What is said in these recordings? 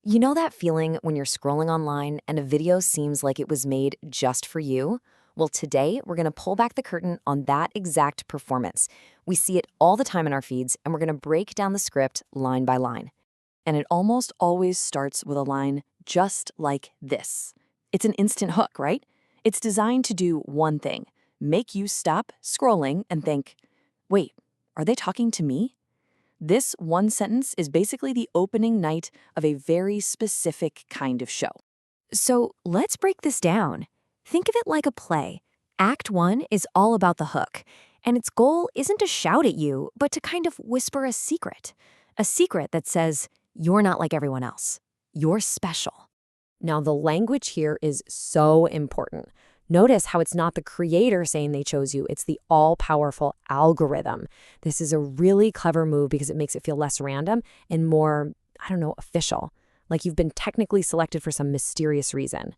You know that feeling when you're scrolling online and a video seems like it was made just for you? Well, today we're going to pull back the curtain on that exact performance. We see it all the time in our feeds, and we're going to break down the script line by line. And it almost always starts with a line just like this. It's an instant hook, right? It's designed to do one thing, make you stop scrolling and think, wait, are they talking to me? This one sentence is basically the opening night of a very specific kind of show. So let's break this down. Think of it like a play. Act 1 is all about the hook, and its goal isn't to shout at you, but to kind of whisper a secret. A secret that says, you're not like everyone else. You're special. Now, the language here is so important. Notice how it's not the creator saying they chose you, it's the all-powerful algorithm. This is a really clever move because it makes it feel less random and more, official, like you've been technically selected for some mysterious reason.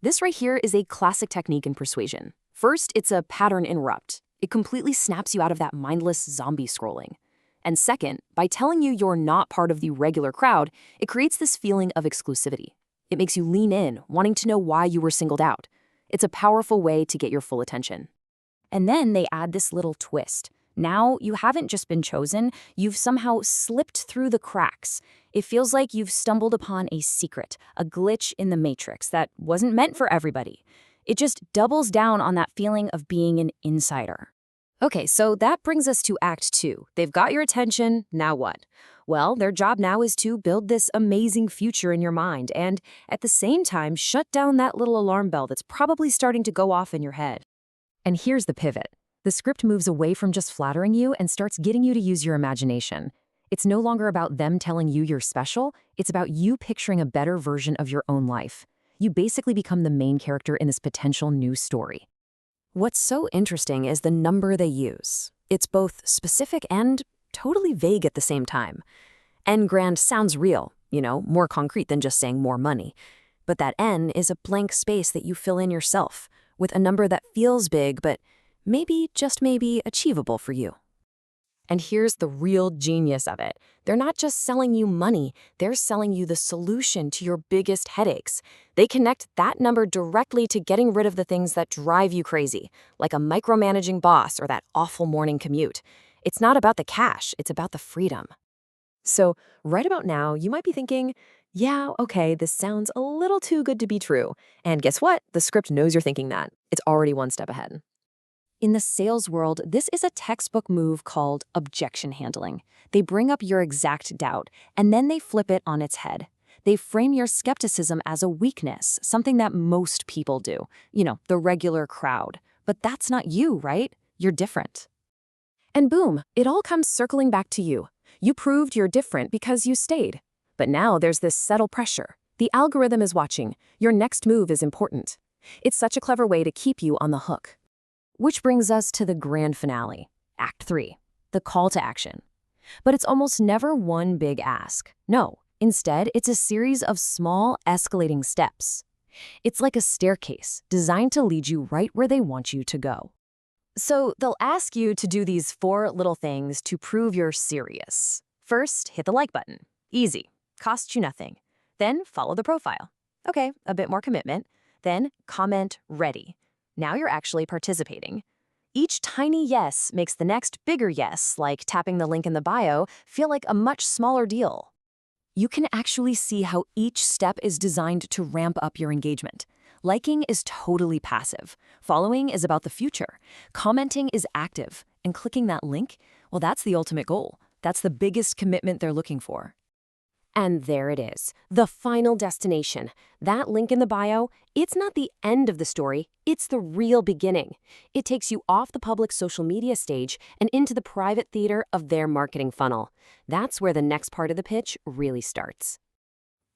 This right here is a classic technique in persuasion. First, it's a pattern interrupt. It completely snaps you out of that mindless zombie scrolling. And second, by telling you you're not part of the regular crowd, it creates this feeling of exclusivity. It makes you lean in, wanting to know why you were singled out. It's a powerful way to get your full attention. And then they add this little twist. Now you haven't just been chosen, you've somehow slipped through the cracks. It feels like you've stumbled upon a secret, a glitch in the matrix that wasn't meant for everybody. It just doubles down on that feeling of being an insider. Okay, so that brings us to Act 2. They've got your attention, now what? Well, their job now is to build this amazing future in your mind and, at the same time, shut down that little alarm bell that's probably starting to go off in your head. And here's the pivot. The script moves away from just flattering you and starts getting you to use your imagination. It's no longer about them telling you you're special, it's about you picturing a better version of your own life. You basically become the main character in this potential new story. What's so interesting is the number they use. It's both specific and totally vague at the same time. N grand sounds real, more concrete than just saying more money. But that N is a blank space that you fill in yourself, with a number that feels big but maybe, just maybe, achievable for you. And here's the real genius of it. They're not just selling you money, they're selling you the solution to your biggest headaches. They connect that number directly to getting rid of the things that drive you crazy, like a micromanaging boss or that awful morning commute. It's not about the cash, it's about the freedom. So, right about now, you might be thinking, yeah, okay, this sounds a little too good to be true. And guess what? The script knows you're thinking that. It's already one step ahead. In the sales world, this is a textbook move called objection handling. They bring up your exact doubt, and then they flip it on its head. They frame your skepticism as a weakness, something that most people do. The regular crowd. But that's not you, right? You're different. And boom, it all comes circling back to you. You proved you're different because you stayed. But now there's this subtle pressure. The algorithm is watching. Your next move is important. It's such a clever way to keep you on the hook. Which brings us to the grand finale, Act 3, the call to action. But it's almost never one big ask. No, instead, it's a series of small, escalating steps. It's like a staircase designed to lead you right where they want you to go. So they'll ask you to do these 4 little things to prove you're serious. First, hit the like button. Easy. Costs you nothing. Then follow the profile. Okay, a bit more commitment. Then comment ready. Now you're actually participating. Each tiny yes makes the next bigger yes, like tapping the link in the bio, feel like a much smaller deal. You can actually see how each step is designed to ramp up your engagement. Liking is totally passive. Following is about the future. Commenting is active. And clicking that link, well, that's the ultimate goal. That's the biggest commitment they're looking for. And there it is, the final destination. That link in the bio, it's not the end of the story, it's the real beginning. It takes you off the public social media stage and into the private theater of their marketing funnel. That's where the next part of the pitch really starts.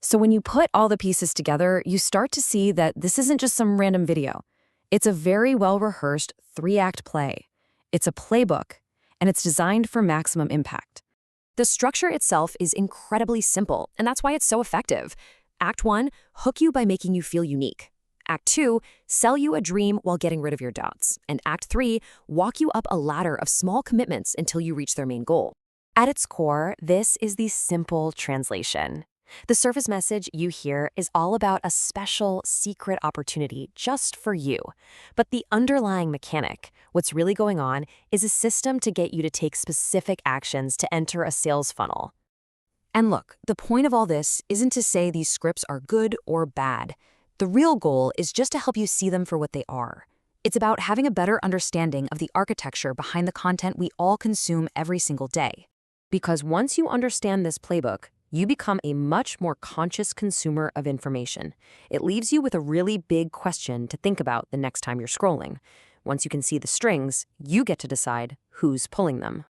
So when you put all the pieces together, you start to see that this isn't just some random video. It's a very well-rehearsed 3-act play. It's a playbook, and it's designed for maximum impact. The structure itself is incredibly simple, and that's why it's so effective. Act 1, hook you by making you feel unique. Act 2, sell you a dream while getting rid of your doubts. And Act 3, walk you up a ladder of small commitments until you reach their main goal. At its core, this is the simple translation. The surface message you hear is all about a special, secret opportunity just for you. But the underlying mechanic, what's really going on, is a system to get you to take specific actions to enter a sales funnel. And look, the point of all this isn't to say these scripts are good or bad. The real goal is just to help you see them for what they are. It's about having a better understanding of the architecture behind the content we all consume every single day. Because once you understand this playbook, you become a much more conscious consumer of information. It leaves you with a really big question to think about the next time you're scrolling. Once you can see the strings, you get to decide who's pulling them.